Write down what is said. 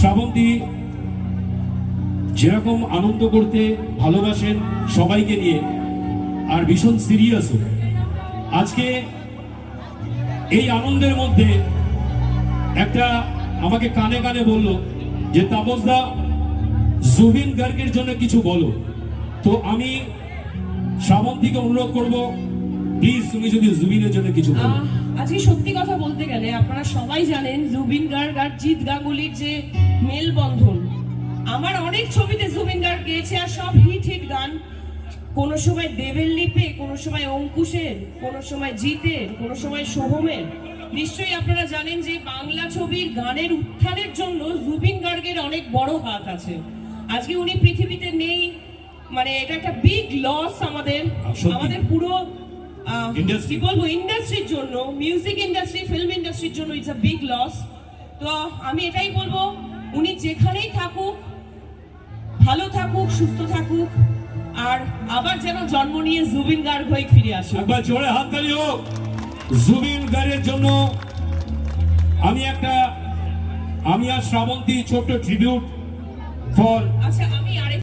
শ্রাবন্তী যেরকম আনন্দ করতে ভালোবাসেন সবাইকে নিয়ে, আর ভীষণ সিরিয়াসও। আজকে এই আনন্দের মধ্যে একটা আমাকে কানে কানে বললো যে তাপসদা জুবিন গার্গের জন্য কিছু বলো। তো আমি শ্রাবন্তীকে অনুরোধ করব, প্লিজ তুমি যদি জুবিনের জন্য কিছু বলো। আজকে সত্যি কথা বলতে গেলে আপনারা সবাই জানেন জুবিন গার্গ আর জিৎ গাঙ্গুলির যে মেলবন্ধন। আমার অনেক ছবিতে জুবিন গার্গ গেয়েছে আর সব হিট হিট গান, কোনো সময় দেবের লিপে, কোনো সময় অঙ্কুশের, কোনো সময় জিতের, কোনো সময় সোহমের। নিশ্চয়ই আপনারা জানেন যে বাংলা ছবির গানের উত্থানের জন্য জুবিন গার্গের অনেক বড় হাত আছে। আজকে উনি পৃথিবীতে নেই, মানে এটা একটা বিগ লস আমাদের পুরো কি বলবো ইন্ডাস্ট্রির জন্য, মিউজিক ইন্ডাস্ট্রি, ফিল্ম ইন্ডাস্ট্রির জন্য ইটস আ বিগ লস। তো আমি এটাই বলবো, উনি যেখানেই থাকুক ভালো থাকুক, সুস্থ থাকুক, আর আবার যেন জন্ম নিয়ে জুবিন গার্গ হয়ে ফিরে আসে। একবার জোরে হাততালি হোক জুবিন গার্গের জন্য। আমি আর শ্রাবন্তী ছোট্ট ট্রিবিউট ফর। আচ্ছা আমি আরেক